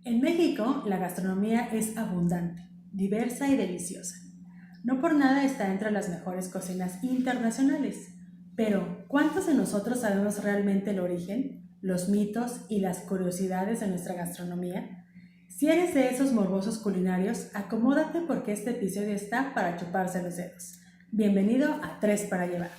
En México, la gastronomía es abundante, diversa y deliciosa. No por nada está entre las mejores cocinas internacionales. Pero, ¿cuántos de nosotros sabemos realmente el origen, los mitos y las curiosidades de nuestra gastronomía? Si eres de esos morbosos culinarios, acomódate porque este episodio está para chuparse los dedos. Bienvenido a Tres para Llevar.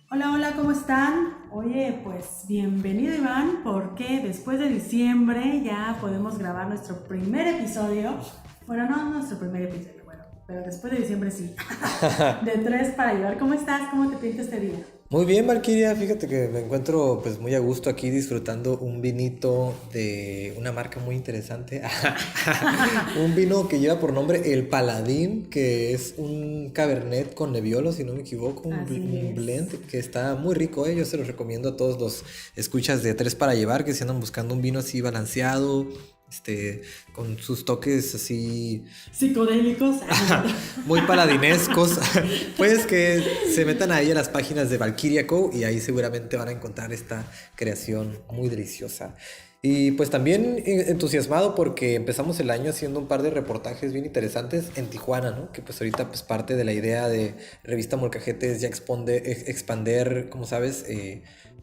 Hola, ¿cómo están? Oye, pues bienvenido Iván, porque después de diciembre ya podemos grabar nuestro primer episodio. Bueno, no nuestro primer episodio, bueno, pero después de diciembre sí. De Tres para Llevar. ¿Cómo estás? ¿Cómo te pinta este día? Muy bien, Valquiria, fíjate que me encuentro pues muy a gusto aquí disfrutando un vinito de una marca muy interesante. Un vino que lleva por nombre El Paladín, que es un Cabernet con Nebbiolo, si no me equivoco, un blend que está muy rico, ¿eh? Yo se los recomiendo a todos los escuchas de Tres para Llevar, que si andan buscando un vino así balanceado, con sus toques así Psicodélicos. muy paladinescos, pues que se metan ahí a las páginas de Valkyria Co. y ahí seguramente van a encontrar esta creación muy deliciosa. Y pues también entusiasmado porque empezamos el año haciendo un par de reportajes bien interesantes en Tijuana, ¿no? Que pues ahorita pues parte de la idea de Revista Molcajete es ya expander, como sabes,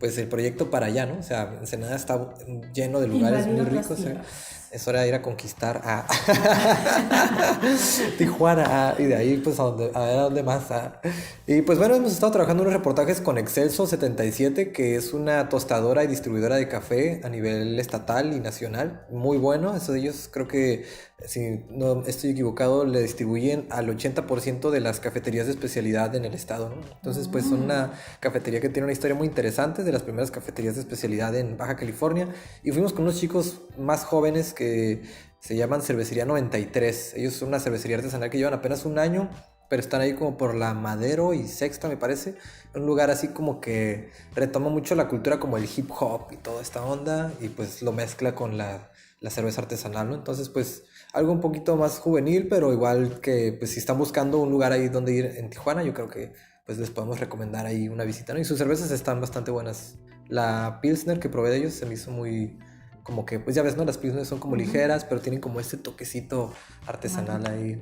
pues el proyecto para allá, ¿no? O sea, Ensenada está lleno de lugares muy ricos, es hora de ir a conquistar a Tijuana, y de ahí pues a ver a dónde más. Y pues bueno, hemos estado trabajando en unos reportajes con Excelso 77, que es una tostadora y distribuidora de café a nivel estatal y nacional. Muy bueno, eso de ellos creo que, si no estoy equivocado, le distribuyen al 80% de las cafeterías de especialidad en el estado, ¿no? Entonces pues son una cafetería que tiene una historia muy interesante, de las primeras cafeterías de especialidad en Baja California. Y fuimos con unos chicos más jóvenes que se llaman Cervecería 93. Ellos son una cervecería artesanal que llevan apenas un año, pero están ahí como por la Madero y Sexta, me parece. Un lugar así como que retoma mucho la cultura como el hip hop y toda esta onda, y pues lo mezcla con la cerveza artesanal, ¿no? Entonces pues algo un poquito más juvenil, pero igual que pues si están buscando un lugar ahí donde ir en Tijuana, yo creo que pues les podemos recomendar ahí una visita, ¿no? Y sus cervezas están bastante buenas. La Pilsner que probé de ellos se me hizo muy, como que, pues ya ves, ¿no? Las Pilsner son como ligeras, pero tienen como este toquecito artesanal ahí.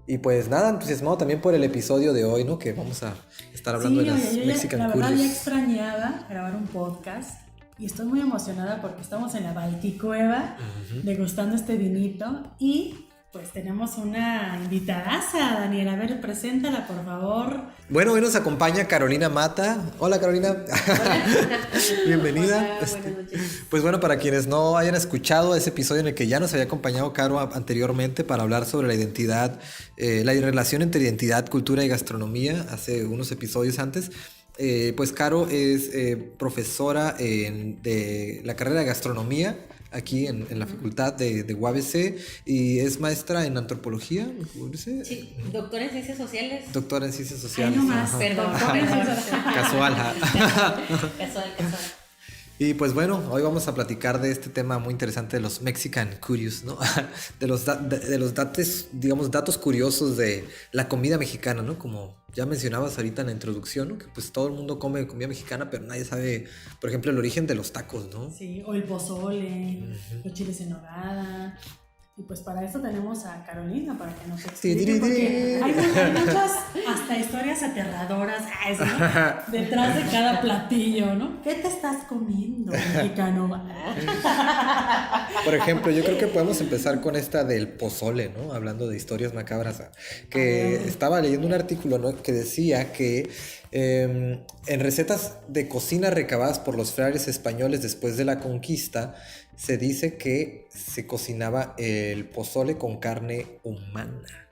Y pues nada, entusiasmado también por el episodio de hoy, ¿no? Que vamos a estar hablando de las Mexican la verdad Curious. ya extrañaba grabar un podcast y estoy muy emocionada porque estamos en la Balticueva degustando este vinito y pues tenemos una invitadaza, Daniela. A ver, preséntala por favor. Bueno, hoy nos acompaña Carolina Mata. Hola, Carolina. Hola. Bienvenida. Hola, buenas noches. Pues bueno, para quienes no hayan escuchado ese episodio en el que ya nos había acompañado Caro anteriormente para hablar sobre la identidad, la relación entre identidad, cultura y gastronomía, hace unos episodios antes, pues Caro es profesora de la carrera de gastronomía aquí en la facultad de UABC, y es maestra en antropología, ¿me parece? Sí, doctora en ciencias sociales. Doctora en ciencias sociales. Ay, no más. Ajá. Perdón. Casual. Casual. Y pues bueno, hoy vamos a platicar de este tema muy interesante de los Mexican Curious, ¿no? De los datos, digamos, datos curiosos de la comida mexicana, ¿no? Como ya mencionabas ahorita en la introducción, ¿no? Que pues todo el mundo come comida mexicana, pero nadie sabe, por ejemplo, el origen de los tacos, ¿no? Sí, o el pozole, los chiles en nogada. Y pues para eso tenemos a Carolina, para que nos explique, porque hay muchas hasta historias aterradoras ¿no? Detrás de cada platillo, ¿no? ¿Qué te estás comiendo, mexicano? Por ejemplo, yo creo que podemos empezar con esta del pozole, ¿no? Hablando de historias macabras, que estaba leyendo un artículo, ¿no? Que decía que en recetas de cocina recabadas por los frailes españoles después de la conquista, se dice que se cocinaba el pozole con carne humana.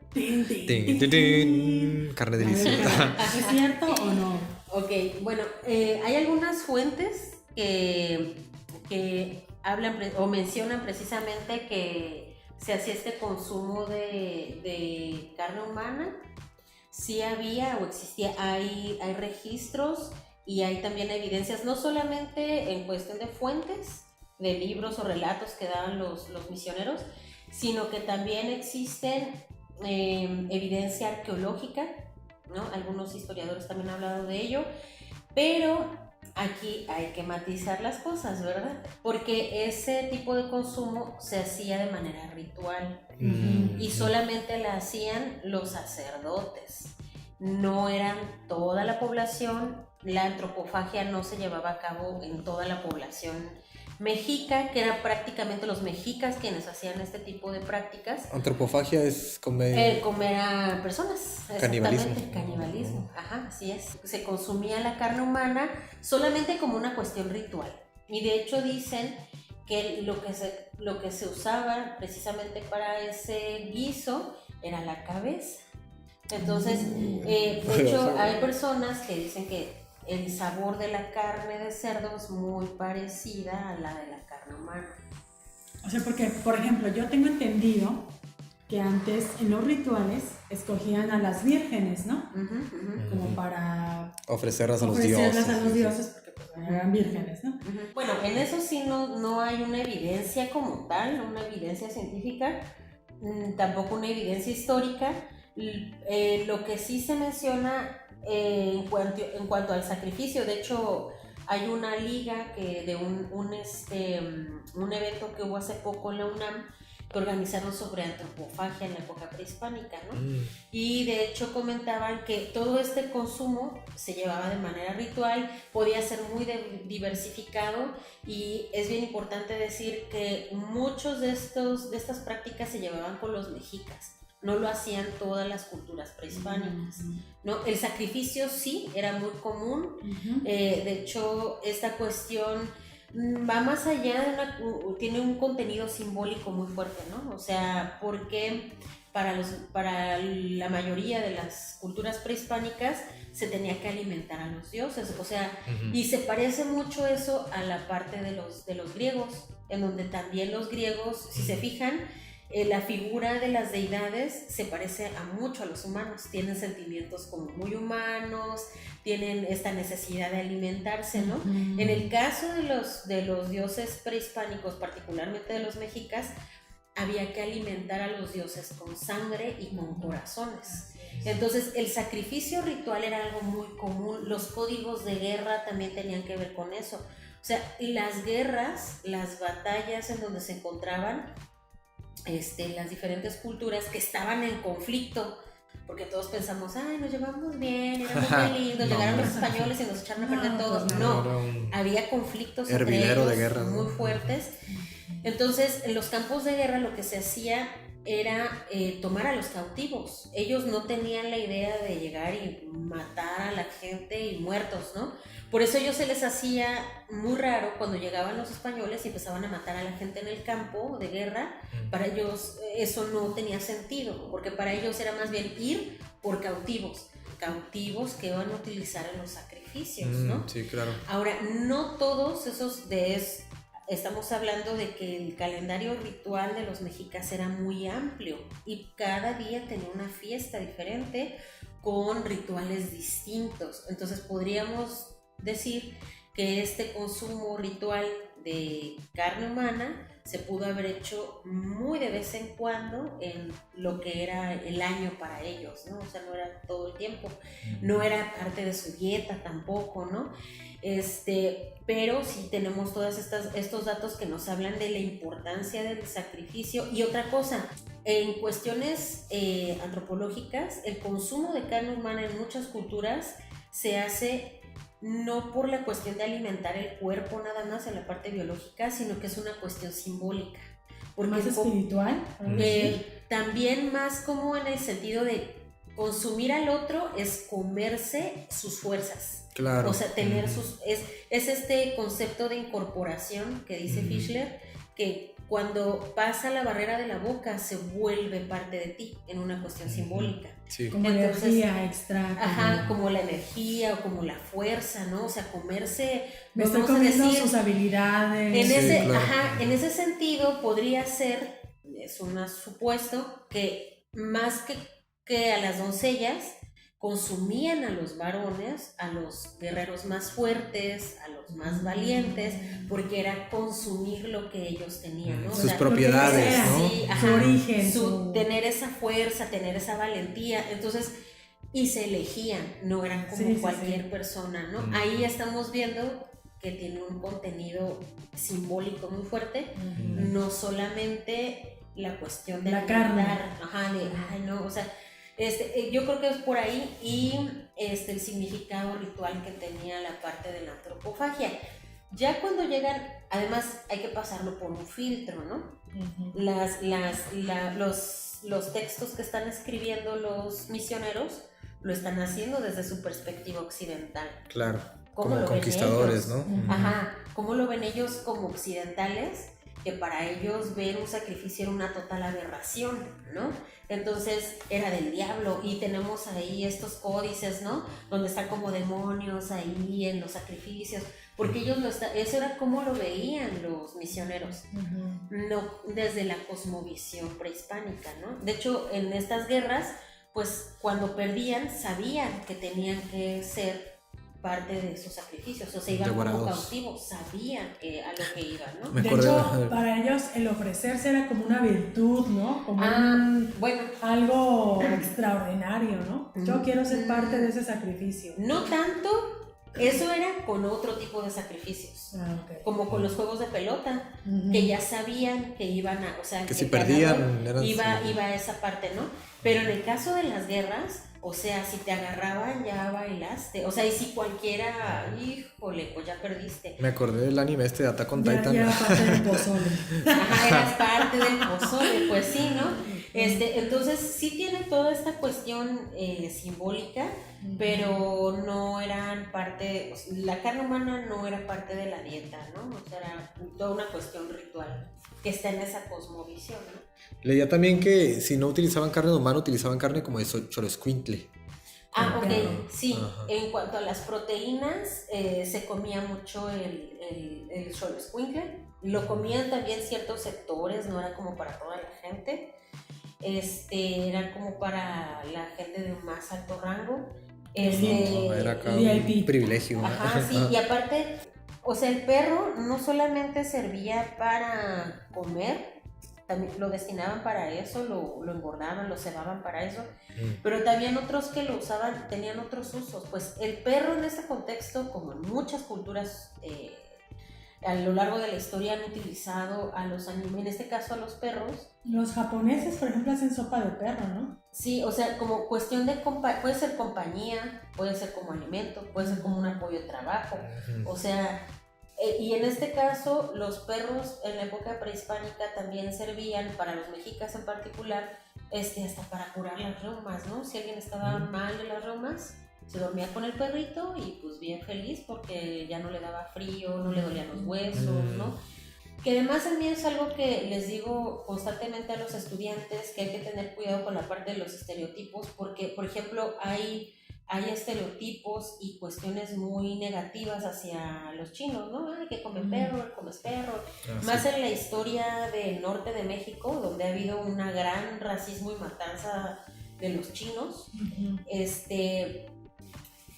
Carne deliciosa. ¿Es cierto o no? Ok, bueno, hay algunas fuentes que hablan o mencionan precisamente que se hacía este consumo de carne humana. Sí había o existía, hay registros y hay también evidencias, no solamente en cuestión de fuentes, de libros o relatos que daban los misioneros, sino que también existen evidencia arqueológica ¿no? Algunos historiadores también han hablado de ello, pero aquí hay que matizar las cosas, ¿verdad? Porque ese tipo de consumo se hacía de manera ritual y solamente la hacían los sacerdotes. No eran toda la población, la antropofagia no se llevaba a cabo en toda la población mexica, que eran prácticamente los mexicas quienes hacían este tipo de prácticas. Antropofagia es comer... Comer a personas, Canibalismo. exactamente, canibalismo, ajá, así es. Se consumía la carne humana solamente como una cuestión ritual. Y de hecho dicen que lo que se usaba precisamente para ese guiso era la cabeza. Entonces, de hecho, hay personas que dicen que el sabor de la carne de cerdo es muy parecida a la de la carne humana. O sea, porque, por ejemplo, yo tengo entendido que antes en los rituales escogían a las vírgenes, ¿no? Como para ofrecerlas a los ofrecerlas dioses. a los dioses, porque pues eran vírgenes, ¿no? Bueno, en eso sí no hay una evidencia como tal, una evidencia científica, tampoco una evidencia histórica. Lo que sí se menciona en cuanto al sacrificio, de hecho hay una liga de un evento que hubo hace poco en la UNAM que organizaron sobre antropofagia en la época prehispánica, ¿no? Y de hecho comentaban que todo este consumo se llevaba de manera ritual, podía ser muy diversificado, y es bien importante decir que muchos de estas prácticas se llevaban con los mexicas. No lo hacían todas las culturas prehispánicas, ¿no? El sacrificio sí era muy común. De hecho, esta cuestión va más allá, tiene un contenido simbólico muy fuerte, ¿no? O sea, porque para la mayoría de las culturas prehispánicas se tenía que alimentar a los dioses, o sea, y se parece mucho eso a la parte de los griegos, en donde también los griegos, si se fijan, la figura de las deidades se parece mucho a los humanos, tienen sentimientos como muy humanos, tienen esta necesidad de alimentarse, ¿no? En el caso de los dioses prehispánicos, particularmente de los mexicas, había que alimentar a los dioses con sangre y con corazones. Entonces el sacrificio ritual era algo muy común, los códigos de guerra también tenían que ver con eso. O sea, las guerras, las batallas en donde se encontraban las diferentes culturas que estaban en conflicto, porque todos pensamos, ay, nos llevamos bien, éramos muy lindos, llegaron los españoles y nos echaron a perder todos. Había conflictos entre ellos de guerra, muy fuertes. Entonces, en los campos de guerra lo que se hacía era tomar a los cautivos. Ellos no tenían la idea de llegar y matar a la gente y muertos, ¿no? Por eso a ellos se les hacía muy raro cuando llegaban los españoles y empezaban a matar a la gente en el campo de guerra. Para ellos eso no tenía sentido, porque para ellos era más bien ir por cautivos que iban a utilizar en los sacrificios, ¿no? Sí, claro. Ahora, no todos esos estamos hablando de que el calendario ritual de los mexicas era muy amplio y cada día tenía una fiesta diferente con rituales distintos. Entonces podríamos decir que este consumo ritual de carne humana se pudo haber hecho muy de vez en cuando en lo que era el año para ellos, ¿no? O sea, no era todo el tiempo, no era parte de su dieta tampoco, ¿no? Pero sí tenemos todos estos datos que nos hablan de la importancia del sacrificio. Y otra cosa, en cuestiones antropológicas, el consumo de carne humana en muchas culturas se hace no por la cuestión de alimentar el cuerpo nada más en la parte biológica, sino que es una cuestión simbólica. Porque ¿más espiritual? También más como en el sentido de consumir al otro es comerse sus fuerzas. Claro. O sea, tener es este concepto de incorporación que dice Fischler, que cuando pasa la barrera de la boca se vuelve parte de ti en una cuestión simbólica. Sí. Como energía extra. Ajá, como la energía o como la fuerza, ¿no? O sea, comerse... Me estoy comiendo sus habilidades. En ese sentido podría ser, es un supuesto, que más que a las doncellas consumían a los varones, a los guerreros más fuertes, a los más valientes, porque era consumir lo que ellos tenían, ¿no? Sus propiedades, ¿no? Sí, su origen. Tener esa fuerza, tener esa valentía. Entonces, y se elegían, no eran como Sí, sí, cualquier sí. persona, ¿no? Mm. Ahí estamos viendo que tiene un contenido simbólico muy fuerte, no solamente la cuestión de La carne. alimentar, ajá, de, ay, no, o sea, yo creo que es por ahí, y el significado ritual que tenía la parte de la antropofagia. Ya cuando llegan, además hay que pasarlo por un filtro, ¿no? Los textos que están escribiendo los misioneros lo están haciendo desde su perspectiva occidental. Claro, ¿Cómo como lo ven conquistadores, ellos? ¿no? Ajá, ¿cómo lo ven ellos como occidentales? Que para ellos ver un sacrificio era una total aberración, ¿no? Entonces era del diablo, y tenemos ahí estos códices, ¿no? Donde están como demonios ahí en los sacrificios, porque ellos eso era como lo veían los misioneros, no desde la cosmovisión prehispánica, ¿no? De hecho, en estas guerras, pues cuando perdían, sabían que tenían que ser parte de esos sacrificios, o sea, iban como Devorados. cautivos, sabían a lo que iban, ¿no? Me De acordé hecho, de- para ellos el ofrecerse era como una virtud, ¿no? Como Bueno, algo extraordinario, ¿no? Yo quiero ser parte de Mm. ese sacrificio. no tanto, eso era con otro tipo de sacrificios, Ok. como con los juegos de pelota, Ujú. que ya sabían que iban a, o sea, Que si el ganador perdían, eran iba sí. a esa parte, ¿no? Pero en el caso de las guerras, o sea, si te agarraban ya bailaste, o sea, y si cualquiera, híjole, pues ya perdiste. Me acordé del anime de Attack on Ya, Titan. ya parte del pozole. Ajá, eras parte del pozole, pues sí, ¿no? Entonces sí tiene toda esta cuestión simbólica, pero no eran parte, o sea, la carne humana no era parte de la dieta, ¿no? O sea, era toda una cuestión ritual que está en esa cosmovisión, ¿no? Leía también que si no utilizaban carne humana, utilizaban carne como de Xoloescuintle. Ah, ok, Claro. sí. Ajá. En cuanto a las proteínas, se comía mucho el xoloescuincle. Lo comían también ciertos sectores, no era como para toda la gente. Era como para la gente de un más alto rango. No, era acá VIP. un privilegio. ¿no? Ajá, sí, y aparte, o sea, el perro no solamente servía para comer, también lo destinaban para eso, lo engordaban, lo cebaban para eso, pero también otros que lo usaban tenían otros usos. Pues el perro en este contexto, como en muchas culturas a lo largo de la historia, han utilizado a los animales, en este caso a los perros. Los japoneses, por ejemplo, hacen sopa de perro, ¿no? Sí, o sea, como cuestión de puede ser compañía, puede ser como alimento, puede ser como un apoyo de trabajo, o sea, y en este caso los perros en la época prehispánica también servían, para los mexicas en particular, hasta para curar las reumas, ¿no? Si alguien estaba mal de las reumas, se dormía con el perrito y pues bien feliz porque ya no le daba frío, no le dolían los huesos, ¿no? Que además a mí es algo que les digo constantemente a los estudiantes, que hay que tener cuidado con la parte de los estereotipos, porque, por ejemplo, hay estereotipos y cuestiones muy negativas hacia los chinos, ¿no? Ay, que comen perro, comes perro. Más en la historia del norte de México, donde ha habido un gran racismo y matanza de los chinos,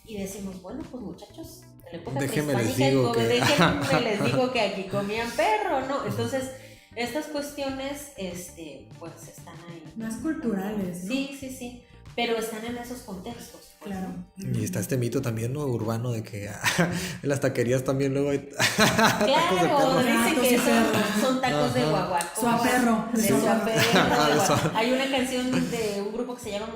y decimos, bueno, pues muchachos, en la época Déjenme les prehispánica, digo que- déjenme les digo que aquí comían perro, ¿no? Entonces, estas cuestiones, pues están ahí. Más culturales, ¿no? Sí, sí, sí, pero están en esos contextos. Pues, Claro. ¿no? Y está este mito también, ¿no? Urbano de que en las taquerías también luego hay tacos de Claro, perro. dicen que Tacos de perro. son tacos de Ajá. guaguaco. Suaperro. De suaperro. Eso. Hay una canción de un grupo que se llama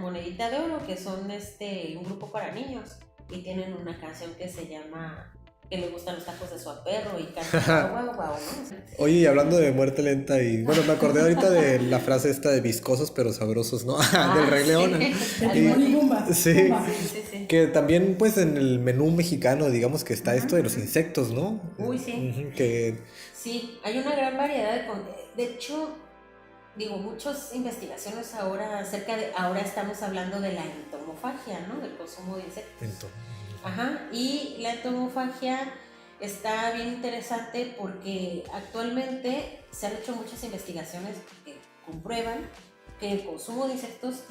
Monedita de Oro, que son un grupo para niños, y tienen una canción que se llama que le gustan los tacos de suaperro y cantan guau, guau, ¿no? Oye, y hablando de muerte lenta y... Bueno, me acordé ahorita de la frase esta de viscosos pero sabrosos, ¿no? Del Rey León. De Algo Timón y así. Pumba. Sí. Pumba. Sí, sí. Que también, pues, en el menú mexicano, digamos que está esto de los insectos, ¿no? Uy, sí. Ujú, que... Sí, hay una gran variedad de hecho, digo, muchas investigaciones ahora ahora estamos hablando de la entomofagia, ¿no? Del consumo de insectos. Ajá, y la entomofagia está bien interesante porque actualmente se han hecho muchas investigaciones que comprueban que el consumo de insectos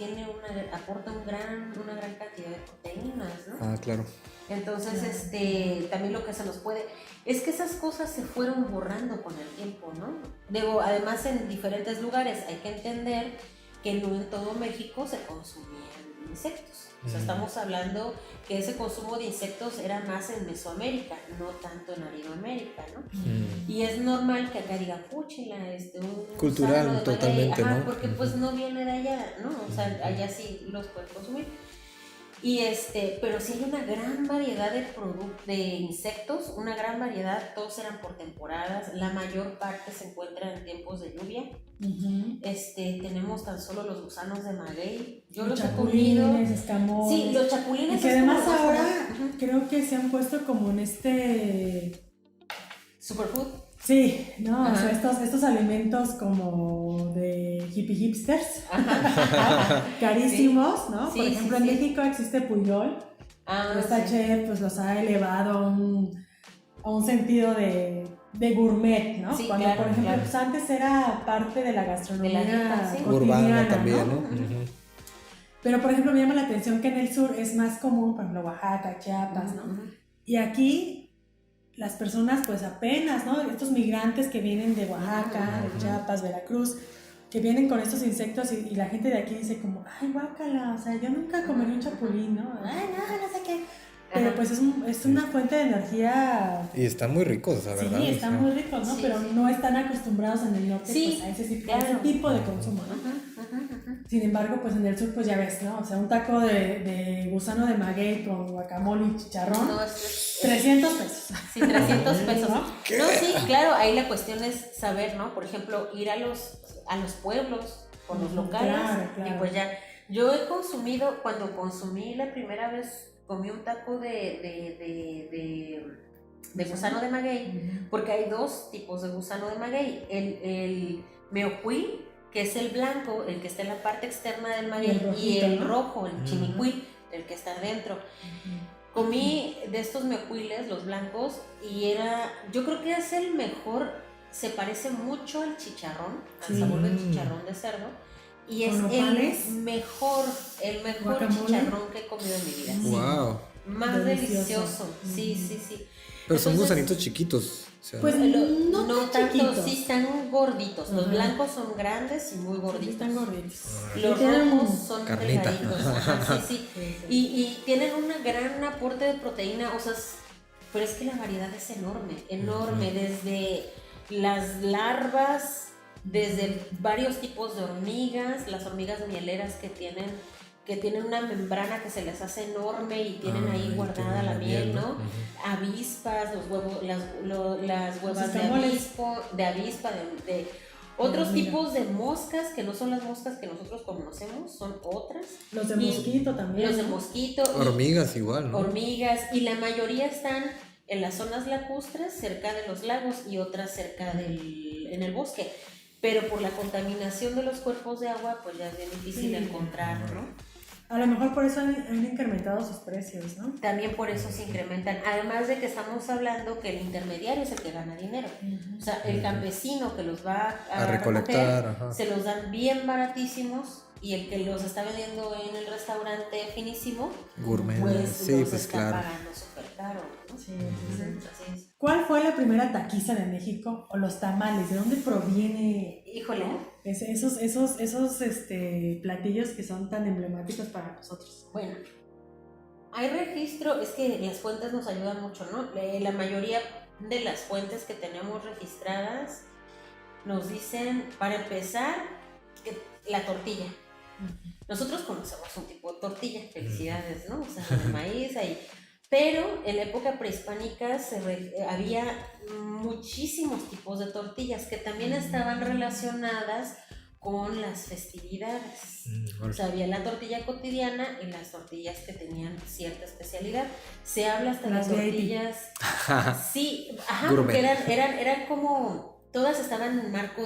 aporta una gran cantidad de proteínas, ¿no? Ah, claro. Entonces, también lo que se nos puede... Es que esas cosas se fueron borrando con el tiempo, ¿no? Digo, además en diferentes lugares hay que entender que no en todo México se consumían insectos. O sea, estamos hablando que ese consumo de insectos era más en Mesoamérica, no tanto en Latinoamérica, ¿no? Y es normal que acá digan, puchila, un cultural, gusano de totalmente, maguey, ¿no? porque pues no viene de allá, ¿no? O sea, allá sí los pueden consumir. Y pero sí hay una gran variedad de insectos, una gran variedad, todos eran por temporadas, la mayor parte se encuentra en tiempos de lluvia. Tenemos tan solo los gusanos de maguey, yo los he comido. Chapulines, escamoles. Sí, los chapulines. Y que además ahora creo que se han puesto como en superfood. Sí, ¿no? O sea, estos alimentos como de hippie hipsters, carísimos, sí. ¿no? Sí, por ejemplo, en México existe Puyol, esta chef pues los ha elevado a un sentido de gourmet, ¿no? Sí, cuando, claro, por ejemplo, claro. Pues antes era parte de la gastronomía de la dieta, urbana también, ¿no? Pero, por ejemplo, me llama la atención que en el sur es más común, por ejemplo, Oaxaca, Chiapas, ¿no? Y aquí las personas pues apenas, ¿no? Estos migrantes que vienen de Oaxaca, de Chiapas, Veracruz, que vienen con estos insectos y la gente de aquí dice como, ay, guácala, o sea, yo nunca comería un chapulín, ¿no? Ay, no sé qué. Pero pues es una fuente de energía. Y están muy ricos, la verdad. Sí, están muy ricos, ¿no? Sí, pero no están acostumbrados en el norte pues, a ese tipo de consumo, ¿no? Sin embargo, pues en el sur, pues ya ves, ¿no? O sea, un taco de gusano de maguey con guacamole y chicharrón, 300 pesos. Sí, 300 pesos. ¿No? No, sí, claro, ahí la cuestión es saber, ¿no? Por ejemplo, ir a los pueblos con los locales. Claro. Y pues ya, yo he consumido, cuando consumí la primera vez, comí un taco de gusano de maguey, porque hay dos tipos de gusano de maguey, el meocuil, que es el blanco, el que está en la parte externa del maguey, y el rojo, el chinicuil, el que está adentro. Comí de estos meocuiles, los blancos, y yo creo que es el mejor, se parece mucho al chicharrón, al sabor del chicharrón de cerdo, y es el mejor chicharrón que he comido en mi vida. Wow. Más delicioso. Sí. Pero son gusanitos chiquitos. O sea, pues no tanto, chiquitos. Sí están gorditos. Los blancos son grandes y muy gorditos. Sí, están gorditos. Los rojos son carnita. delgaditos. Sí. Y tienen un gran aporte de proteína, o sea, pero es que la variedad es enorme, desde las larvas, desde varios tipos de hormigas, las hormigas mieleras que tienen una membrana que se les hace enorme y tienen ahí guardada la miel, ¿no? Avispas, los huevos, las huevas de avispa, de otros tipos de moscas que no son las moscas que nosotros conocemos, son otras. Los de mosquito también. Los de mosquito. Hormigas igual, ¿no? Hormigas, y la mayoría están en las zonas lacustres, cerca de los lagos, y otras cerca en el bosque. Pero por la contaminación de los cuerpos de agua, pues ya es bien difícil encontrar, ¿no? A lo mejor por eso han incrementado sus precios, ¿no? También por eso se incrementan. Además de que estamos hablando que el intermediario es el que gana dinero. O sea, el campesino que los va a recolectar, se los dan bien baratísimos, y el que los está vendiendo en el restaurante finísimo, gourmet, pues los está claro. pagando súper caro, ¿no? Sí. ¿Cuál fue la primera taquiza de México o los tamales? ¿De dónde proviene? Híjole. Esos platillos que son tan emblemáticos para nosotros. Bueno, hay registro, es que las fuentes nos ayudan mucho, ¿no? La mayoría de las fuentes que tenemos registradas nos dicen, para empezar, que la tortilla. Nosotros conocemos un tipo de tortilla, felicidades, ¿no? O sea, de maíz ahí. Pero en la época prehispánica había muchísimos tipos de tortillas que también estaban relacionadas con las festividades. O sea, había la tortilla cotidiana y las tortillas que tenían cierta especialidad. Se habla hasta de las tortillas. Sí, porque eran como. Todas estaban en el marco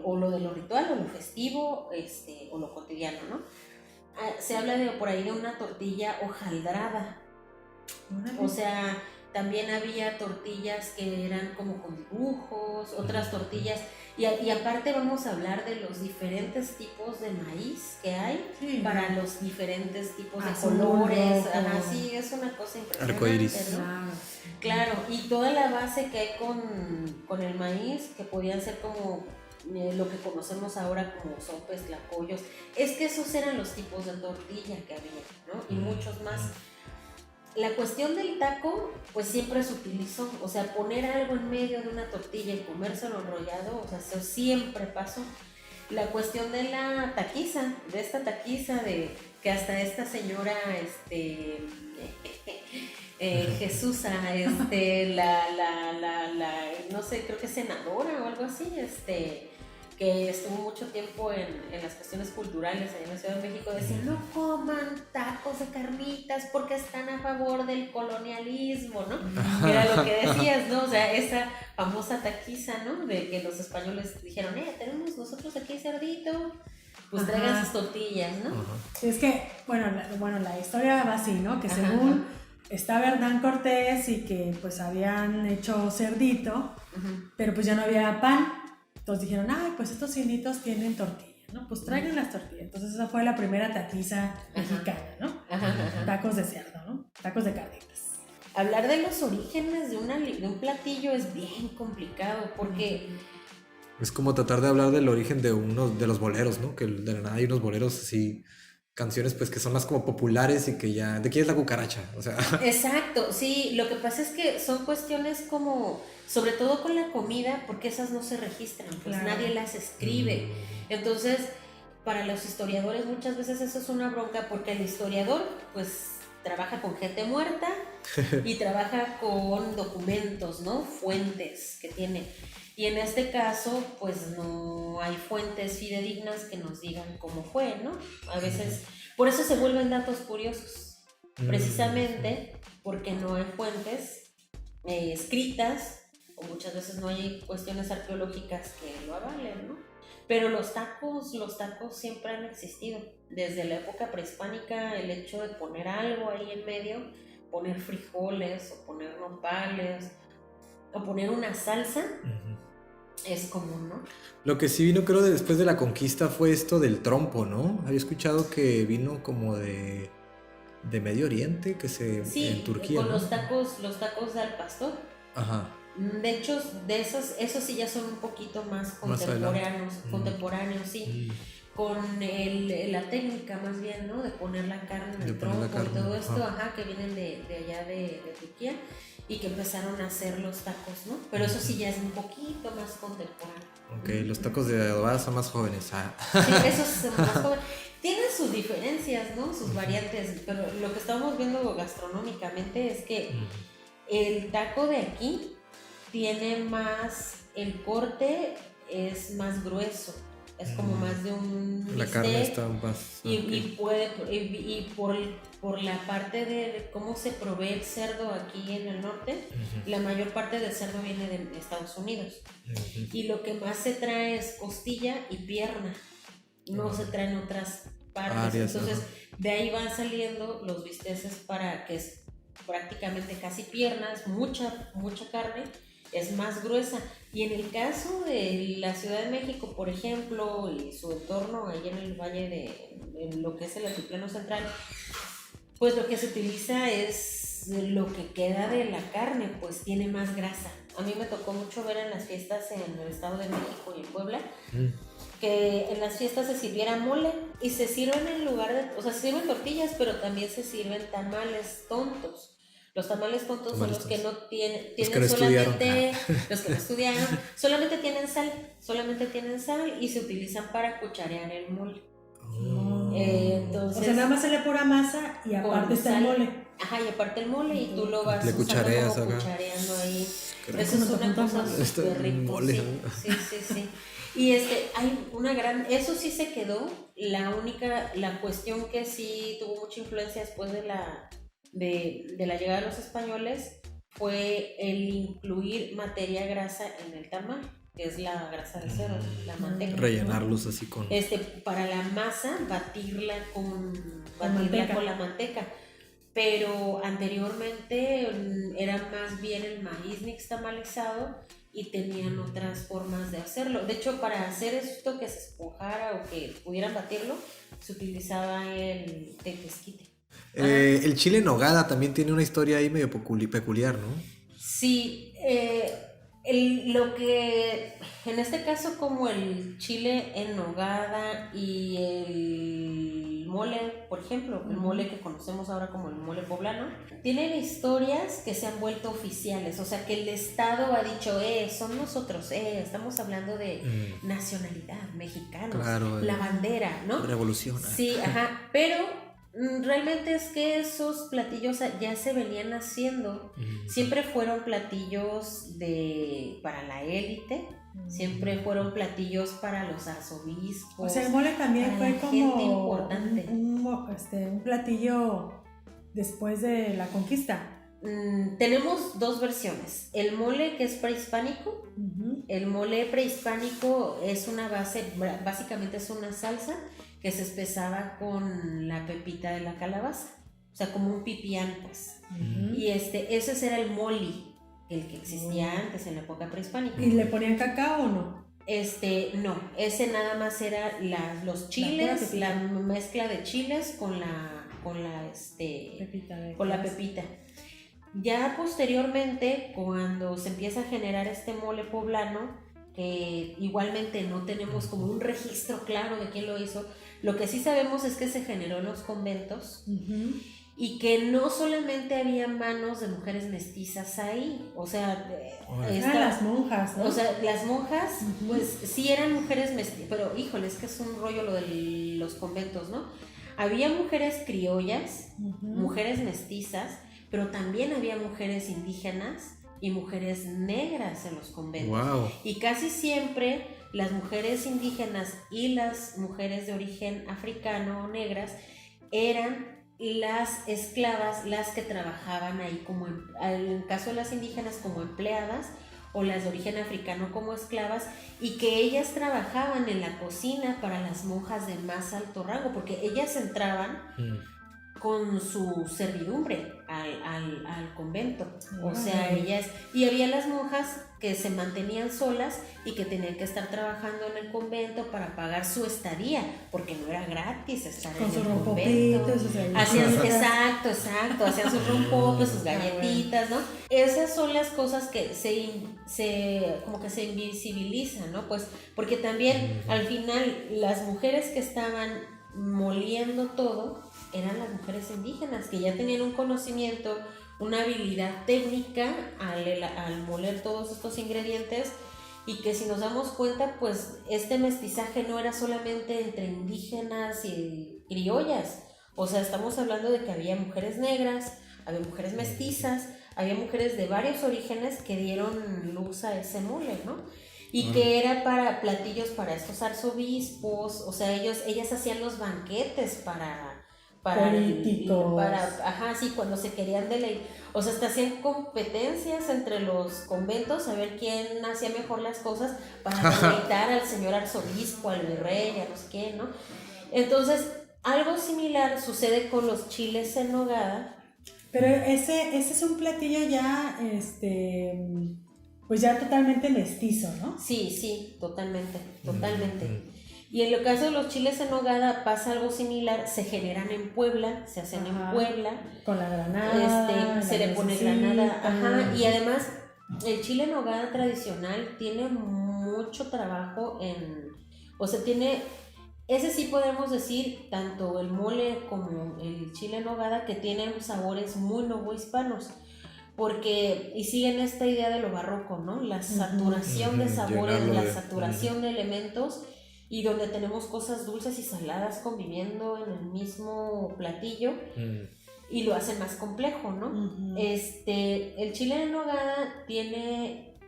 o lo de lo ritual, o lo festivo, o lo cotidiano, ¿no? Se habla por ahí de una tortilla hojaldrada. O sea, también había tortillas que eran como con dibujos, otras tortillas, y aparte vamos a hablar de los diferentes tipos de maíz que hay para los diferentes tipos de colores. Sí, es una cosa impresionante. Arcoiris. ¿No? Claro, y toda la base que hay con el maíz, que podían ser como lo que conocemos ahora como sopes, tlacoyos, es que esos eran los tipos de tortilla que había, ¿no? Y muchos más. La cuestión del taco, pues siempre se utilizó, o sea, poner algo en medio de una tortilla y comérselo enrollado, o sea, eso siempre pasó. La cuestión de la taquiza, de esta taquiza, de que hasta esta señora, Jesusa, no sé, creo que es senadora o algo así, que estuvo mucho tiempo en las cuestiones culturales ahí en la Ciudad de México, decía, no coman tacos de carnitas porque están a favor del colonialismo, ¿no? Era lo que decías, ¿no? O sea, esa famosa taquiza, ¿no? De que los españoles dijeron, tenemos nosotros aquí cerdito, pues traigan sus tortillas, ¿no? Es que, bueno, la historia va así, ¿no? Que según estaba Hernán Cortés y que pues habían hecho cerdito, pero pues ya no había pan. Entonces dijeron, pues estos inditos tienen tortilla, ¿no? Pues traigan las tortillas. Entonces esa fue la primera taquiza mexicana, ¿no? Tacos de cerdo, ¿no? Tacos de carnitas. Hablar de los orígenes de un platillo es bien complicado porque... Es como tratar de hablar del origen de de los boleros, ¿no? Que de la nada hay unos boleros así, canciones pues que son más como populares y que ya... ¿De quién es la cucaracha? O sea... Exacto, sí, lo que pasa es que son cuestiones como, sobre todo con la comida, porque esas no se registran, pues nadie las escribe. Entonces, para los historiadores muchas veces eso es una bronca, porque el historiador pues trabaja con gente muerta y trabaja con documentos, ¿no? Fuentes que tiene. Y en este caso, pues no hay fuentes fidedignas que nos digan cómo fue, ¿no? A veces, por eso se vuelven datos curiosos, precisamente porque no hay fuentes escritas, o muchas veces no hay cuestiones arqueológicas que lo avalen, ¿no? Pero los tacos siempre han existido. Desde la época prehispánica, el hecho de poner algo ahí en medio, poner frijoles, o poner nopales, o poner una salsa, es común, ¿no? Lo que sí vino, creo, después de la conquista fue esto del trompo, ¿no? Había escuchado que vino como de Medio Oriente, en Turquía, con ¿no? los tacos de al pastor. Ajá. De hecho, de esos sí ya son un poquito más contemporáneos, sí. Con la técnica más bien, ¿no? De poner la carne en el trompo y todo esto, que vienen de allá de Turquía, y que empezaron a hacer los tacos, ¿no? Pero eso sí ya es un poquito más contemporáneo. Ok, los tacos de adobada son más jóvenes. Sí, esos son más jóvenes. Tienen sus diferencias, ¿no? Sus variantes, pero lo que estamos viendo gastronómicamente es que el taco de aquí tiene más, el corte es más grueso, es como más de un la carne está más... y por la parte de cómo se provee el cerdo aquí en el norte, la mayor parte del cerdo viene de Estados Unidos, y lo que más se trae es costilla y pierna, no se traen otras partes, entonces de ahí van saliendo los bisteces, para que es prácticamente casi piernas, mucha carne, es más gruesa. Y en el caso de la Ciudad de México, por ejemplo, y su entorno, allá en el valle en lo que es el altiplano central, pues lo que se utiliza es lo que queda de la carne, pues tiene más grasa. A mí me tocó mucho ver en las fiestas en el Estado de México y en Puebla, que en las fiestas se sirviera mole, y se sirven en lugar de, o sea, se sirven tortillas, pero también se sirven tamales tontos. Los tamales tontos son los que no tienen los que no solamente, los que no estudiaron, solamente tienen sal y se utilizan para cucharear el mole. Entonces, o sea, nada más se le pura masa y aparte está el mole. Y aparte el mole, y tú lo vas cuchareando ahí. Eso es una cosa súper rico. Sí. Y hay una gran, eso sí se quedó. La cuestión que sí tuvo mucha influencia después de la llegada de los españoles fue el incluir materia grasa en el tamal, que es la grasa de cerdo, la manteca. Rellenarlos así con... Para la masa, batirla con la manteca. Pero anteriormente era más bien el maíz nixtamalizado, y tenían otras formas de hacerlo. De hecho, para hacer esto que se esponjara o que pudieran batirlo, se utilizaba el tequesquite. El chile en nogada también tiene una historia ahí medio peculiar, ¿no? Sí, Lo que en este caso, como el chile en nogada y el mole, por ejemplo, el mole que conocemos ahora como el mole poblano, tienen historias que se han vuelto oficiales, o sea que el Estado ha dicho, son nosotros, estamos hablando de nacionalidad, mexicanos, claro, la bandera, ¿no? Revolución. Sí, ajá, pero realmente es que esos platillos ya se venían haciendo, siempre fueron platillos para la élite, siempre fueron platillos para los arzobispos. O sea, el mole también para fue la como gente importante. un platillo después de la conquista. Tenemos dos versiones, el mole que es prehispánico. El mole prehispánico es una base, básicamente es una salsa que se espesaba con la pepita de la calabaza, o sea, como un pipián, pues. Y ese era el moli, el que existía antes en la época prehispánica. ¿Y le ponían cacao o no? No, ese nada más era los chiles, la mezcla de chiles con la pepita. Ya posteriormente, cuando se empieza a generar este mole poblano, que igualmente no tenemos como un registro claro de quién lo hizo, lo que sí sabemos es que se generó en los conventos y que no solamente había manos de mujeres mestizas ahí, o sea, las monjas, ¿no? O sea, las monjas, pues sí eran mujeres mestizas, pero híjole, es que es un rollo lo de los conventos, ¿no? Había mujeres criollas, mujeres mestizas, pero también había mujeres indígenas y mujeres negras en los conventos. Wow. Y casi siempre las mujeres indígenas y las mujeres de origen africano o negras eran las esclavas las que trabajaban ahí, como en el caso de las indígenas como empleadas o las de origen africano como esclavas, y que ellas trabajaban en la cocina para las monjas de más alto rango, porque ellas entraban con su servidumbre al convento. O sea, ellas, y había las monjas que se mantenían solas y que tenían que estar trabajando en el convento para pagar su estadía, porque no era gratis estar con en sus el rompopitos, convento. Exacto, hacían sus rompopes, sus galletitas, ¿no? Esas son las cosas que como que se invisibilizan, ¿no? Pues porque también al final las mujeres que estaban moliendo todo eran las mujeres indígenas, que ya tenían un conocimiento, una habilidad técnica al moler todos estos ingredientes, y que si nos damos cuenta, pues este mestizaje no era solamente entre indígenas y criollas, o sea, estamos hablando de que había mujeres negras, había mujeres mestizas, había mujeres de varios orígenes que dieron luz a ese mole, ¿no? Y que era para platillos para estos arzobispos, o sea, ellas hacían los banquetes para políticos. Sí, cuando se querían deleitar, o sea, hasta hacían competencias entre los conventos a ver quién hacía mejor las cosas para deleitar al señor arzobispo, al virrey, a no sé qué, ¿no? Entonces, algo similar sucede con los chiles en nogada. Pero ese es un platillo ya, pues ya totalmente mestizo, ¿no? Sí, totalmente. Y en el caso de los chiles en nogada pasa algo similar, se generan en Puebla, se hacen en Puebla. Con la granada. Se le pone granada, y además el chile en nogada tradicional tiene mucho trabajo ese sí podemos decir, tanto el mole como el chile en nogada, que tienen sabores muy novohispanos, y siguen esta idea de lo barroco, ¿no? La saturación de sabores, la saturación de elementos, y donde tenemos cosas dulces y saladas conviviendo en el mismo platillo, y lo hacen más complejo, ¿no? El chile en nogada tiene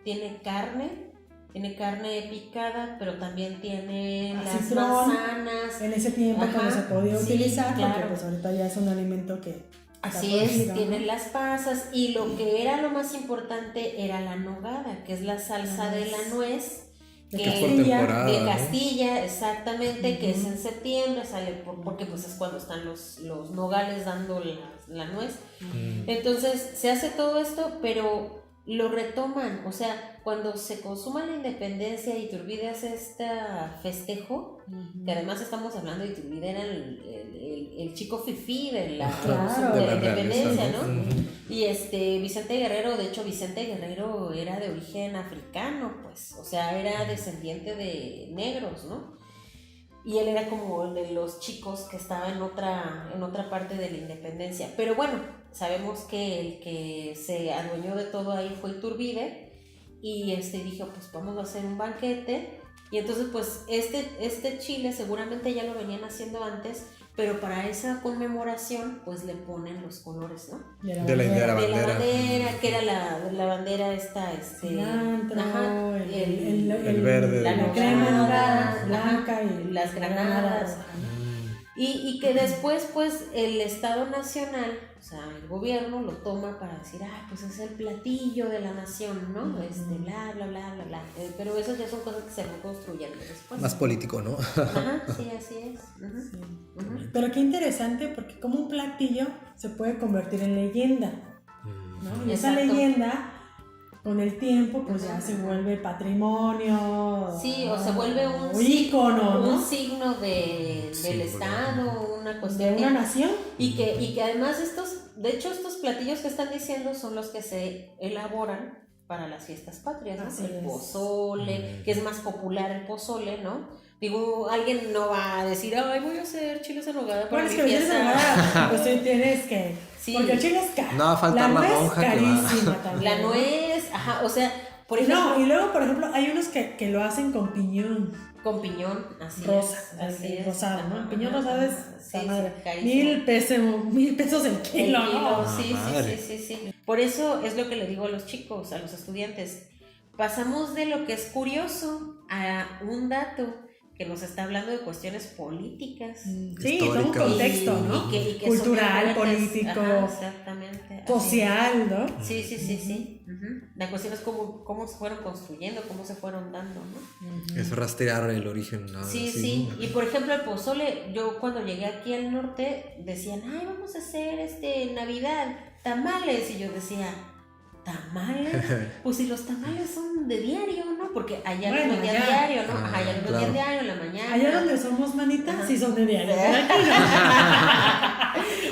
carne picada, pero también tiene las manzanas. En ese tiempo cuando se podía utilizar, claro. porque pues ahorita ya es un alimento que... Así es, tienen las pasas, y lo que era lo más importante era la nogada, que es la salsa de la nuez. De Castilla, exactamente, que es en septiembre, sale porque pues es cuando están los nogales dando la nuez. Entonces se hace todo esto, pero lo retoman, o sea, cuando se consuma la independencia y Iturbide hace este festejo, que además estamos hablando de Iturbide, era el chico fifí de la, Claro, de la de la independencia, realeza, ¿no? ¿no? Y Vicente Guerrero, de hecho Vicente Guerrero era de origen africano, pues, o sea, era descendiente de negros, ¿no? Y él era como de los chicos que estaba en otra parte de la independencia. Pero bueno, sabemos que el que se adueñó de todo ahí fue Iturbide. Y dijo, pues vamos a hacer un banquete. Y entonces, pues, este chile seguramente ya lo venían haciendo antes, pero para esa conmemoración, pues le ponen los colores, ¿no? De la bandera. Que era la bandera esta, cilantro, ajá, el verde, la crema blanca y las granadas. Y que después, pues, el Estado Nacional, o sea, el gobierno lo toma para decir, pues es el platillo de la nación, ¿no? Bla, bla, bla, bla, bla. Pero eso ya son cosas que se van construyendo después. Más político, ¿no? Ajá, sí, así es. Sí. Pero qué interesante, porque como un platillo se puede convertir en leyenda, ¿no? Y esa leyenda, con el tiempo, pues ya se vuelve patrimonio. Sí, o se vuelve un ícono, ¿no? Un signo del Estado, una cuestión de una nación. Y que además estos platillos que están diciendo son los que se elaboran para las fiestas patrias, ¿no? El pozole, que es más popular el pozole, ¿no? Digo, alguien no va a decir, voy a hacer chiles en nogada para mi fiesta. Chiles en nogada, pues tienes que... Sí. Porque el chile es caro. No va a faltar la monja carísima también. La nuez, o sea, por ejemplo... No, y luego, por ejemplo, hay unos que lo hacen con piñón. Con piñón, así es. Rosado, ¿no? El piñón rosado es madre. Carísimo. $1,000 el kilo, ¿no? Sí. Por eso es lo que le digo a los chicos, a los estudiantes. Pasamos de lo que es curioso a un dato que nos está hablando de cuestiones políticas. Sí, todo un contexto, ¿no? Y que cultural, político, exactamente, social, ¿no? Sí. La cuestión es cómo se fueron construyendo, cómo se fueron dando, ¿no? Es rastrear el origen, ¿no? Sí. Y por ejemplo, el pozole, yo cuando llegué aquí al norte, decían, vamos a hacer Navidad, tamales. Y yo decía, ¿tamales? Pues si los tamales son de diario, ¿no? Porque allá los vendían diario, ¿no? Allá los vendían diario en la mañana. Allá donde somos, manita, sí son de diario.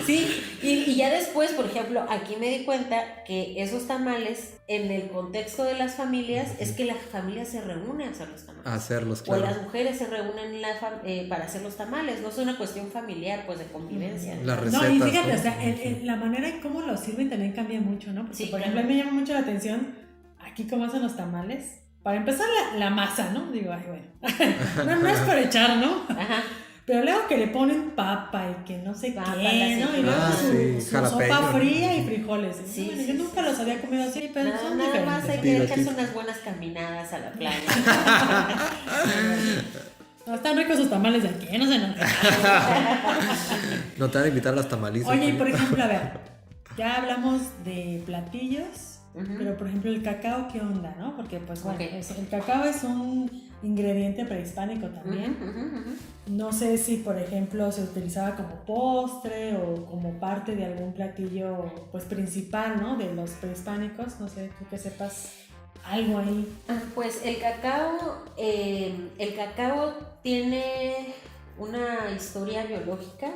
Sí, y ya después, por ejemplo, aquí me di cuenta que esos tamales, en el contexto de las familias, es que la familia se reúne a hacer los tamales. A hacerlos, claro. O las mujeres se reúnen para hacer los tamales, no es una cuestión familiar, pues de convivencia. Las recetas. No, y fíjate, o sea, la manera en cómo los sirven también cambia mucho, ¿no? Porque, por ejemplo, me llama mucho la atención aquí cómo hacen los tamales. Para empezar, la masa, ¿no? Digo, bueno, no es por echar, ¿no? Ajá. Pero luego que le ponen papa y que no sé qué, ¿no? Y luego su jalapeño, sopa fría y frijoles. Sí, bueno, yo nunca los había comido así, pero son nada diferentes. más hay que echarse unas buenas caminadas a la playa. No, están ricos sus tamales de aquí, no sé nada. No te van a invitar a las tamalizas. Oye, y por ejemplo, a ver, ya hablamos de platillos, pero por ejemplo el cacao, ¿qué onda, no? Porque pues bueno, el cacao es un ingrediente prehispánico también. No sé si por ejemplo se utilizaba como postre o como parte de algún platillo pues principal, ¿no? De los prehispánicos, no sé, tú que sepas algo ahí. Pues el cacao tiene una historia biológica.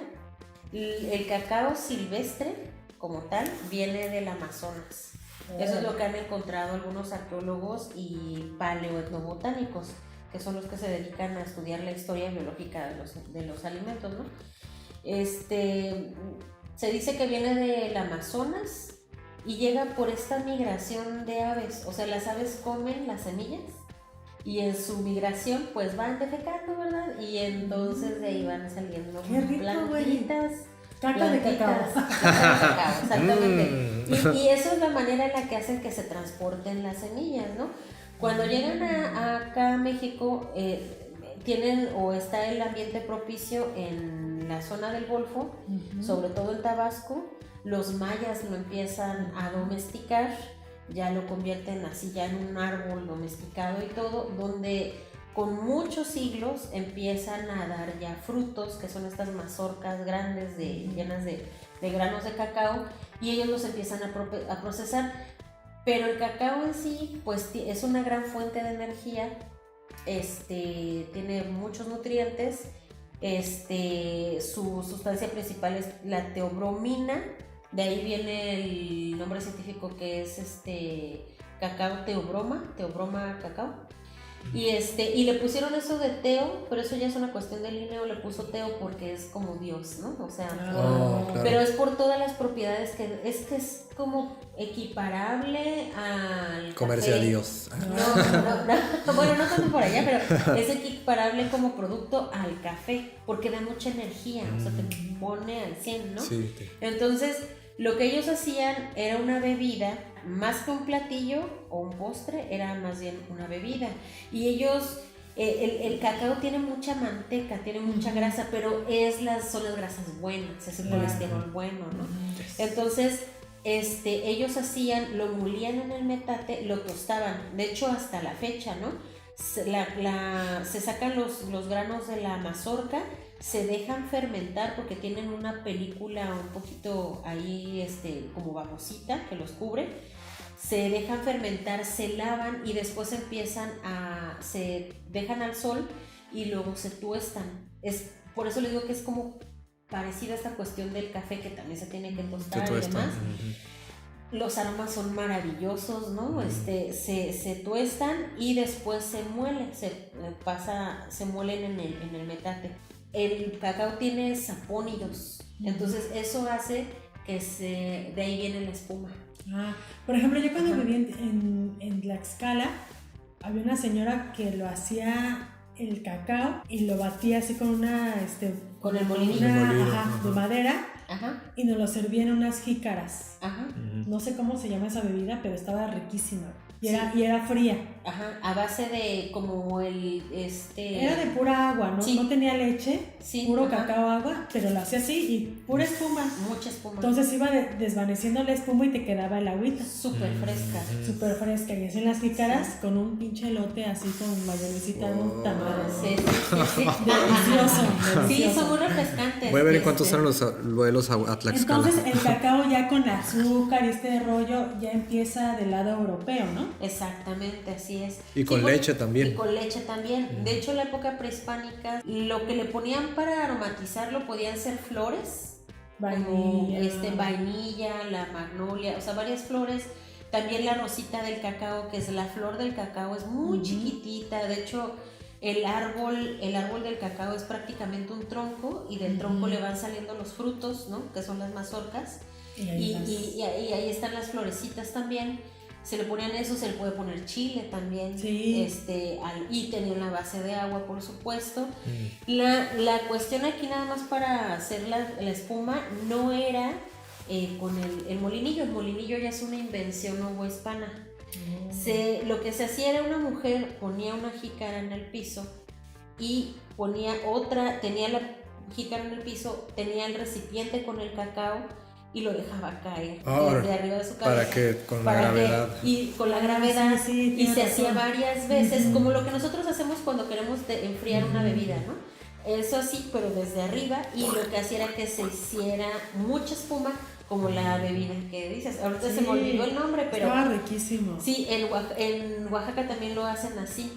El cacao silvestre como tal viene del Amazonas. Eso es lo que han encontrado algunos arqueólogos y paleoetnobotánicos, que son los que se dedican a estudiar la historia biológica de los alimentos, ¿no? Se dice que viene del Amazonas y llega por esta migración de aves. O sea, las aves comen las semillas y en su migración pues van defecando, ¿verdad? Y entonces de ahí van saliendo plantitas. Caca de cacao. Exactamente. Y eso es la manera en la que hacen que se transporten las semillas, ¿no? Cuando llegan acá a México, tienen o está el ambiente propicio en la zona del Golfo, sobre todo en Tabasco. Los mayas lo empiezan a domesticar, ya lo convierten así ya en un árbol domesticado y todo, donde con muchos siglos empiezan a dar ya frutos, que son estas mazorcas grandes llenas de granos de cacao, y ellos los empiezan a procesar. Pero el cacao en sí, pues es una gran fuente de energía, tiene muchos nutrientes, su sustancia principal es la teobromina, de ahí viene el nombre científico que es cacao teobroma cacao. Y le pusieron eso de Teo, pero eso ya es una cuestión de Linneo, le puso Teo porque es como Dios, ¿no? O sea, claro. Pero es por todas las propiedades que es como equiparable al Comerse café. a Dios. No, bueno, no tanto por allá, pero es equiparable como producto al café, porque da mucha energía, o sea, te pone al 100, ¿no? Sí. Entonces, lo que ellos hacían era una bebida, más que un platillo o un postre, era más bien una bebida. Y ellos, el cacao tiene mucha manteca, tiene mucha grasa, pero son las grasas buenas, es el colesterol bueno, ¿no? Entonces, ellos lo molían en el metate, lo tostaban, de hecho hasta la fecha, ¿no? Se sacan los granos de la mazorca, se dejan fermentar porque tienen una película un poquito ahí como babosita que los cubre, se dejan fermentar, se lavan y después se dejan al sol y luego se tuestan. Por eso les digo que es como parecida a esta cuestión del café, que también se tiene que tostar y demás. Los aromas son maravillosos, ¿no? Se tuestan y después se muelen, se muelen en el metate. El cacao tiene sapónidos, entonces eso hace que de ahí viene la espuma. Por ejemplo, yo cuando viví en Tlaxcala, había una señora que lo hacía el cacao y lo batía así con con el molinillo. De madera. Ajá. Y nos lo servía en unas jícaras. Ajá. No sé cómo se llama esa bebida, pero estaba riquísima. Y era fría. Ajá, a base de como Era de pura agua, ¿no? Sí. No tenía leche, Sí, puro cacao, agua, pero lo hacía así y pura espuma. Mucha espuma. Entonces iba desvaneciendo la espuma y te quedaba el agüita. Súper fresca. Súper fresca. Y así en las jícaras con un pinche elote así con mayonesita, un tamal. Sí. Delicioso. Sí, son muy refrescantes. Voy a ver en cuánto salen los vuelos a Tlaxcala. Entonces el cacao ya con azúcar y este rollo ya empieza del lado europeo, ¿no? Exactamente, así es. Y con leche también. Y con leche también. De hecho, en la época prehispánica, lo que le ponían para aromatizarlo podían ser flores, Vainilla. como vainilla, la magnolia, o sea, varias flores. También la rosita del cacao, que es la flor del cacao, es muy chiquitita. De hecho, el árbol del cacao es prácticamente un tronco y del tronco le van saliendo los frutos, ¿no? Que son las mazorcas. Y ahí están las florecitas también. Se le ponían eso, se le puede poner chile también. Sí. Y tenían la base de agua, por supuesto. La cuestión aquí, nada más para hacer la espuma, no era con el molinillo. El molinillo ya es una invención novohispana. Lo que se hacía era una mujer ponía una jícara en el piso y ponía tenía la jícara en el piso, tenía el recipiente con el cacao y lo dejaba caer desde arriba de su cabeza. ¿Para qué? Con la gravedad. Y con la gravedad, sí, y se razón. hacía varias veces, como lo que nosotros hacemos cuando queremos enfriar una bebida, ¿no? Eso sí, pero desde arriba, y lo que hacía era que se hiciera mucha espuma, como la bebida que dices. Ahorita se me olvidó el nombre, pero... Estaba riquísimo. Sí, en Oaxaca también lo hacen así,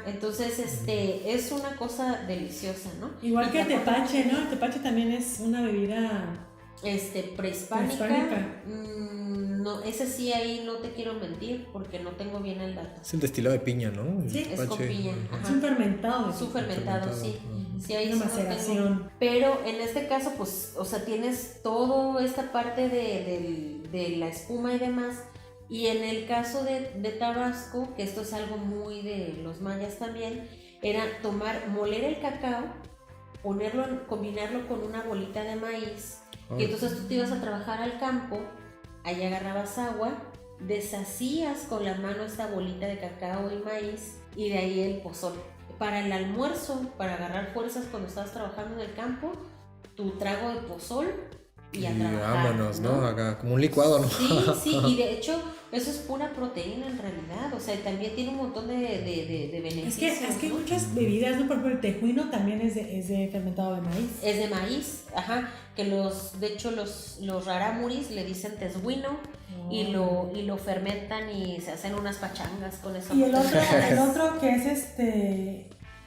entonces es una cosa deliciosa, ¿no? Igual y que el tepache, ¿no? El tepache también es una bebida prehispánica. No, ese sí, ahí no te quiero mentir porque no tengo bien el dato. Es el destilado de piña, ¿no? Sí, es con piña. Es un fermentado. Es un fermentado, sí. Sí, ahí una sí no maceración. tengo. Pero en este caso, pues, o sea, tienes toda esta parte de la espuma y demás. Y en el caso de Tabasco, que esto es algo muy de los mayas también, era moler el cacao, combinarlo con una bolita de maíz. Y entonces tú te ibas a trabajar al campo, ahí agarrabas agua, deshacías con la mano esta bolita de cacao y maíz y de ahí el pozol. Para el almuerzo, para agarrar fuerzas cuando estabas trabajando en el campo, tu trago de pozol y a Y trabajar. vámonos, ¿no? Acá, como un licuado, ¿no? Sí, y de hecho eso es pura proteína en realidad, o sea, también tiene un montón de Es beneficios. que hay ¿no? muchas bebidas, ¿no? Por ejemplo, el tejuino también es de fermentado de maíz. Es de maíz, ajá, que de hecho los rarámuris le dicen tesguino y lo fermentan y se hacen unas pachangas con eso. Y el otro que es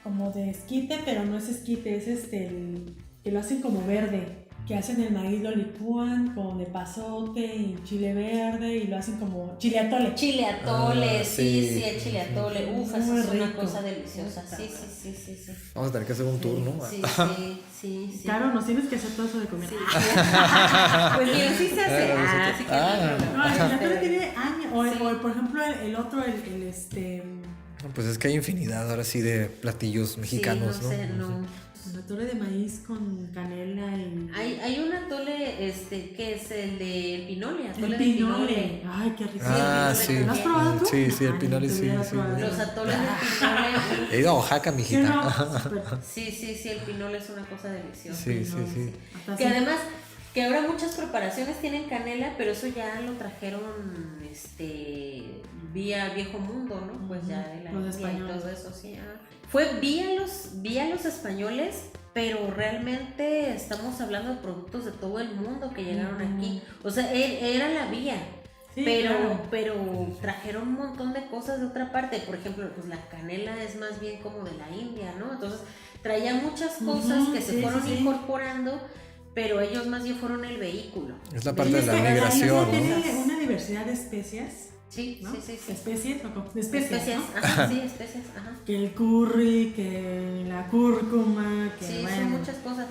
como de esquite, pero no es esquite, es que lo hacen como verde, que hacen el maíz, lo licúan con epazote y chile verde y lo hacen como chile atole. Chile atole, Ah, sí, sí. el chile atole, Muy esa es una rico. cosa deliciosa, Está sí. Vamos a tener que hacer un tour, ¿no? Sí. Claro, nos tienes que hacer todo eso de comer. Sí. Pues mira, sí se hace. Sí que No, el atole pero- tiene años. Sí. O por ejemplo, el otro, Pues es que hay infinidad ahora sí de platillos mexicanos, sí, no sé, no. el atole de maíz con canela y... Hay un atole que es el de pinole, atole el de pinole. Ay, qué rico. Ah, Sí, sí. ¿Lo has probado tú? Sí, el Ay, pinole te sí, hubiera sí. probado. Los atoles de pinole. He ido a Oaxaca, ¿Sí o mijita. no? Súper. Sí, el pinole es una cosa deliciosa. Sí. Hasta Que así. además, que ahora muchas preparaciones tienen canela, pero eso ya lo trajeron vía Viejo Mundo, ¿no? Pues ya de la Los India y españoles. todo eso, sí. Fue vía los españoles, pero realmente estamos hablando de productos de todo el mundo que llegaron aquí. O sea, era la vía. Sí, pero claro. trajeron un montón de cosas de otra parte. Por ejemplo, pues la canela es más bien como de la India, ¿no? Entonces traía muchas cosas que se fueron incorporando, pero ellos más bien fueron el vehículo. Es la parte de Es la que migración, la India ¿no? tiene una diversidad de especias, Sí, ¿no? sí. ¿Especies o cómo? De especias, ¿no? Ajá, sí, especias, ajá. Que el curry, que la cúrcuma, que Sí, bueno. son muchas cosas.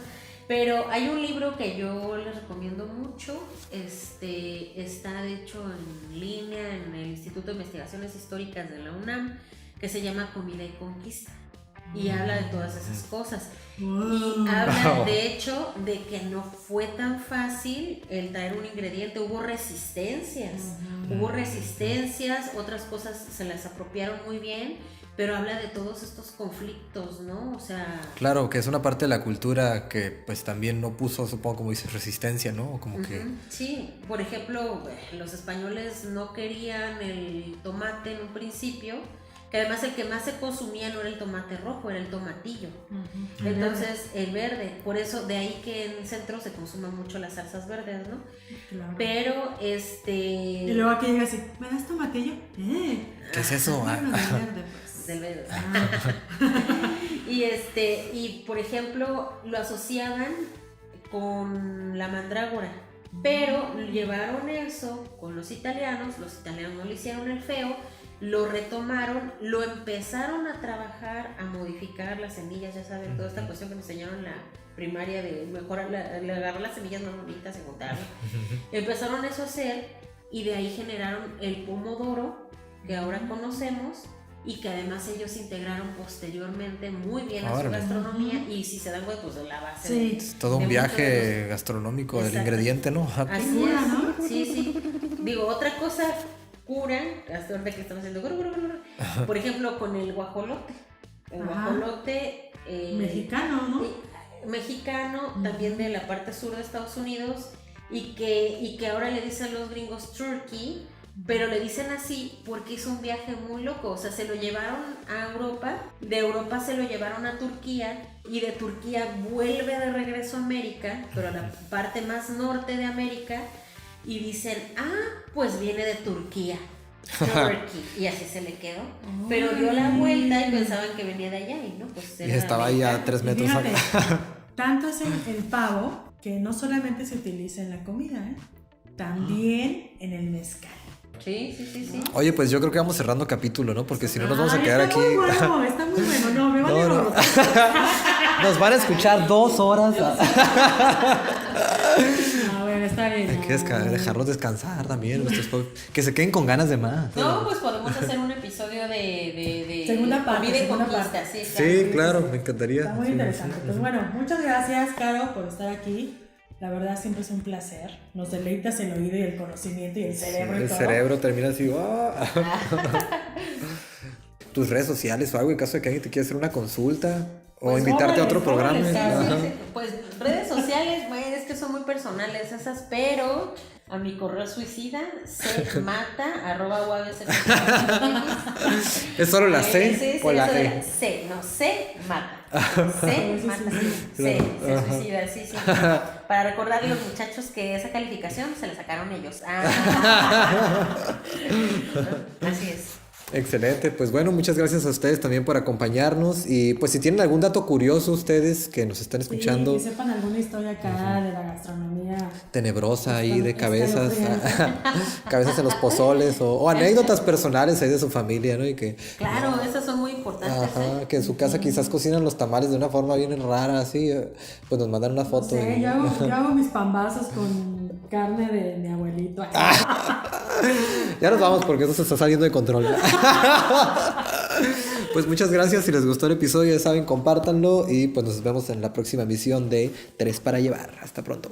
Pero hay un libro que yo les recomiendo mucho, está de hecho en línea en el Instituto de Investigaciones Históricas de la UNAM, que se llama Comida y Conquista, y habla de todas esas cosas. Wow. Y habla, Wow. de hecho, de que no fue tan fácil el traer un ingrediente, hubo resistencias, otras cosas se las apropiaron muy bien, pero habla de todos estos conflictos, ¿no? O sea... Claro, que es una parte de la cultura que pues también no puso, supongo, como dices, resistencia, ¿no? Como que... Ujú, sí, por ejemplo, los españoles no querían el tomate en un principio, que además el que más se consumía no era el tomate rojo, era el tomatillo. Ujú. Entonces, el verde, por eso de ahí que en el centro se consuman mucho las salsas verdes, ¿no? Claro. Pero Y luego aquí llega así, ¿me das tomatillo? ¿Qué es eso? Bueno, de verde, pues. del verde. Ah, Y por ejemplo, lo asociaban con la mandrágora, pero llevaron eso con los italianos no le hicieron el feo, lo retomaron, lo empezaron a trabajar, a modificar las semillas, ya saben, toda esta cuestión que me enseñaron en la primaria de mejorar, agarrar las semillas más bonitas y juntarlas. Empezaron eso a hacer y de ahí generaron el pomodoro que ahora conocemos y que además ellos integraron posteriormente muy bien a su Órale. gastronomía y si se dan cuenta pues de la base Sí. de- Es todo un de viaje muchos de gastronómico del Exacto. ingrediente, ¿no? Así Cura, es, ¿no? sí. Digo, otra cosa cura, hasta ahorita que estamos haciendo, por ejemplo, con el guajolote. El Ajá. guajolote mexicano, ¿no? mexicano, también de la parte sur de Estados Unidos, y que ahora le dicen los gringos turkey, pero le dicen así porque hizo un viaje muy loco. O sea, se lo llevaron a Europa, de Europa se lo llevaron a Turquía, y de Turquía vuelve de regreso a América, pero a la parte más norte de América, y dicen, pues viene de Turquía. Turkey, y así se le quedó, pero dio la vuelta y pensaban que venía de allá y no, pues Y estaba ahí a 3 Y metros. fíjate, tanto es el pavo que no solamente se utiliza en la comida, también en el mezcal. Sí. Oye, pues yo creo que vamos cerrando capítulo, ¿no? Porque si no nos vamos a quedar está aquí. Muy bueno, está muy bueno, no, me vale No, no. gorro. Nos van a escuchar 2 horas. A ver, está bien. Hay que dejarlos descansar también. Que se queden con ganas de más. No, pues podemos hacer un episodio de Segunda parte, comida y segunda conquista, parte. Sí, claro, me encantaría. Está muy Sí, interesante. sí, Pues sí. bueno, muchas gracias, Caro, por estar aquí. La verdad siempre es un placer. Nos deleitas el oído y el conocimiento y el cerebro y El todo. cerebro termina así. Tus redes sociales o algo en caso de que alguien te quiera hacer una consulta o Pues, invitarte a otro jóvenes, programa. jóvenes, Ajá. Sí. Pues redes sociales, güey, es que son muy personales. Esas a mi correo suicida, cmata@uabc. ¿Es solo la C Sí, o la eso E? era C, no, C mata. C mata, se suicida, sí. Para recordarle a los muchachos que esa calificación se la sacaron ellos. Así es. Excelente, pues bueno, muchas gracias a ustedes también por acompañarnos y pues si tienen algún dato curioso ustedes que nos están escuchando, Sí, que sepan alguna historia acá de la gastronomía. Tenebrosa ahí de cabezas, escalofriante. cabezas en los pozoles o anécdotas personales ahí de su familia, ¿no? Y que, Claro, esas son muy importantes. ajá, que en su casa quizás cocinan los tamales de una forma bien rara, así, pues nos mandan una foto. Sí, y- yo hago mis pambazos con carne de mi abuelito. Ya nos vamos porque eso se está saliendo de control. Pues muchas gracias, si les gustó el episodio ya saben, compártanlo y pues nos vemos en la próxima emisión de 3 para llevar. Hasta pronto.